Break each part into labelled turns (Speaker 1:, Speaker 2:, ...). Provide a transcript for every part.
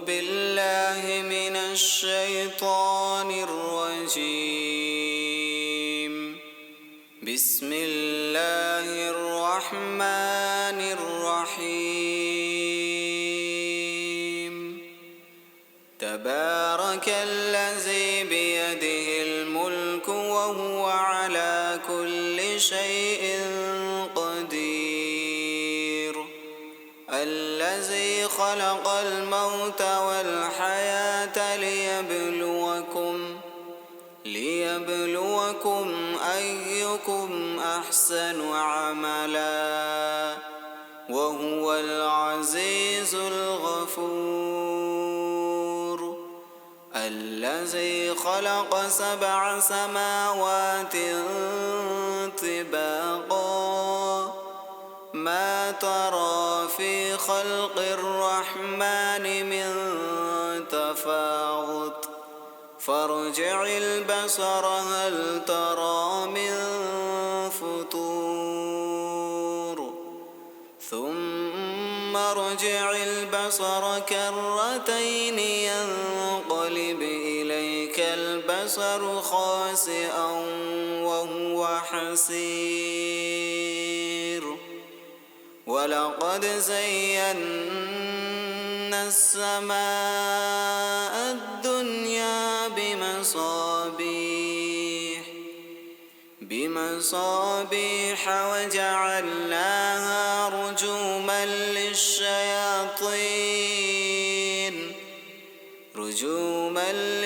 Speaker 1: بالله من الشيطان الرجيم. بسم الله الرحمن الرحيم. تبارك الذي بيده الملك وهو على كل شيء قدير. الذي خلق الموت والحياة ليبلوكم أيكم أحسن عملا وهو العزيز الغفور. الذي خلق 7 سماوات طباقا ما ترى في خلق الرحمن من تفاوت فارجع البصر هل ترى من فطور ثم ارجع البصر كرتين ينقلب إليك البصر خاسئا وهو حسير. ولقد زينا السماء الدنيا بمصابيح وجعلناها رجوما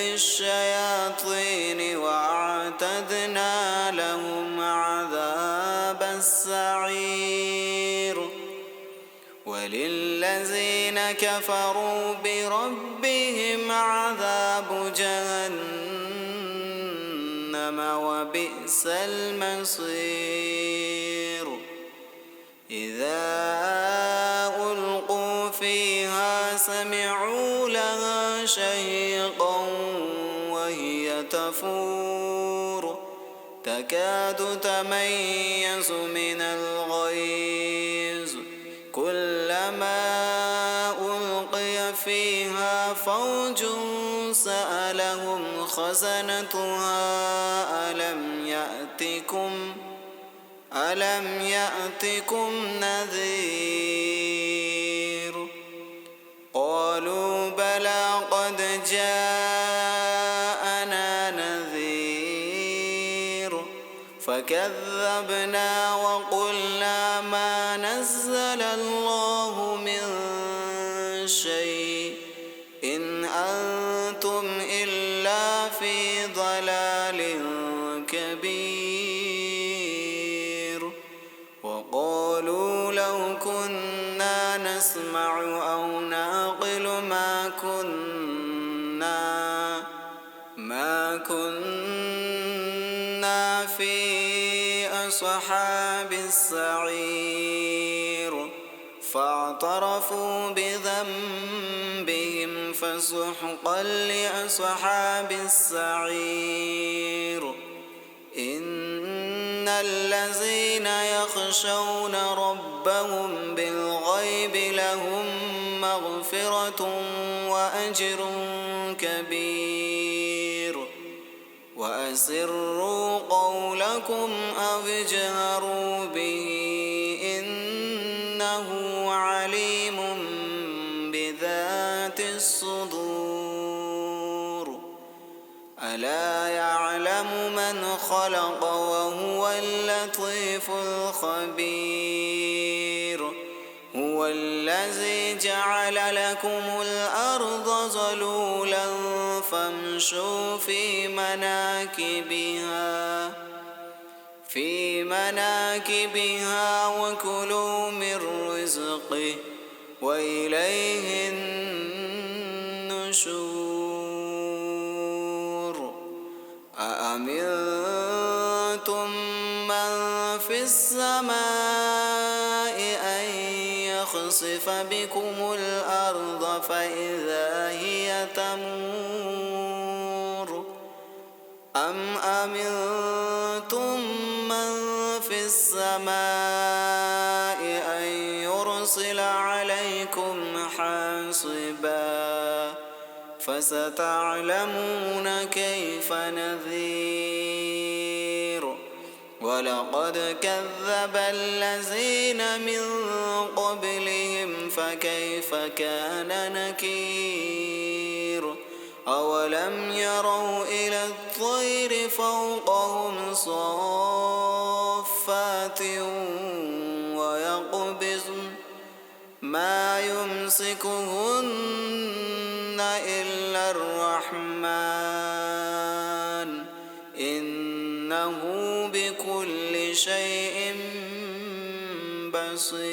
Speaker 1: للشياطين وأعتدنا لهم عذاب السعير. وللذين كفروا بربهم عذاب جهنم وبئس المصير. إذا ألقوا فيها سمعوا لها شهيقا وهي تفور تكاد تميز من الغيظ كلما ألقي فيها فوج سألهم خزنتها ألم يأتكم نذير؟ قالوا بلى قد جاءنا نذير فكذبنا وقلنا ما نزل الله من شيء إن أنتم إلا في ضلال كبير. وقالوا لو كنا نسمع أو نعقل ما كنا في أصحاب السعير. فاعترفوا بذنبهم فسحقا لأصحاب السعير. إن الذين يخشون ربهم بالغيب لهم مغفرة وأجر كبير. وأسروا قولكم أو اجهروا به إنه عليم بذات الصدور. ألا يعلم من خلق وهو اللطيف الخبير. هو الذي جعل لكم الأرض ذلولا فامشوا في مناكبها وكلوا من رزقه وإليه النشور. أأمنتم من في السماء أن يخسف بكم الأرض فإذا هي تمور أم أمنتم من في السماء أن يرسل عليكم حاصبا نصبا فستعلمون كيف نذير ولقد كذب الذين من قبلهم فكيف كان نكير أولم يروا إلى الطير فوقهم صافات ويقبضن ما يمسكهن إلا الرحمن إنه بكل شيء بصير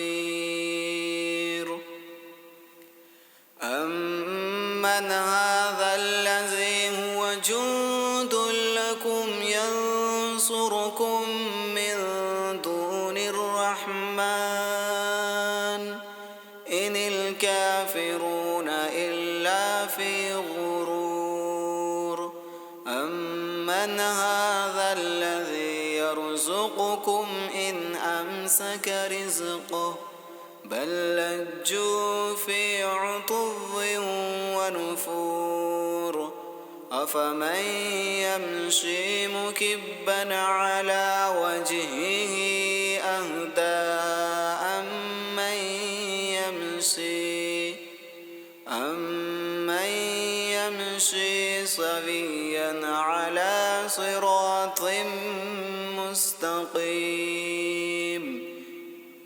Speaker 1: أمن هذا الذي هو جند لكم ينصركم من دون الرحمن إن الكافرون إلا في غرور أمن هذا الذي يرزقكم إن أمسك رزقه بل لجوا في عتو ونفور أفمن يمشي مكبا على وجهه أهدى أمن يمشي سويا على صراط مستقيم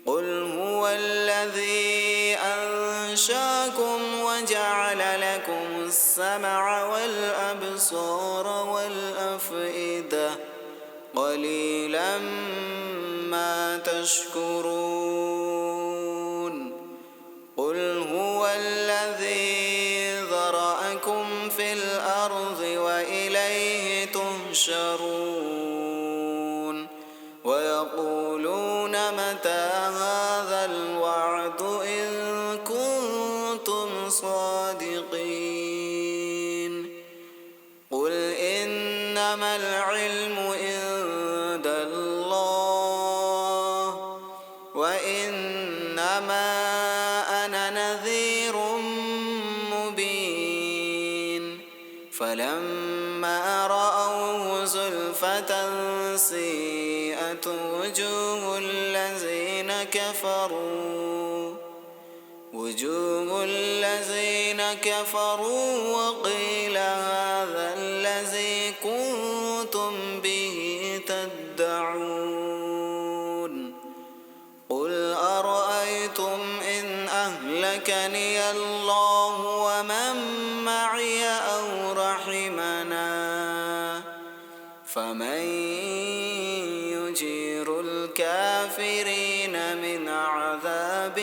Speaker 1: قل هو الذي أنشاكم وجعل لكم السمع والأبصار والأفئدة قليلا ما تشكرون قل هو الذي ذرأكم في الأرض وإليه تحشرون ويقولون متى هذا الوعد إن كنتم صادقين قل إنما العلم عند الله وإنما أنا نذير مبين فلما رأوه زلفة سيئت وجوه الذين كفروا وقيل هذا الذي كنتم به تدعون قل أرأيتم إن أهلكني الله ومن معي أو رحمنا فمن يجير الكافرين من عذاب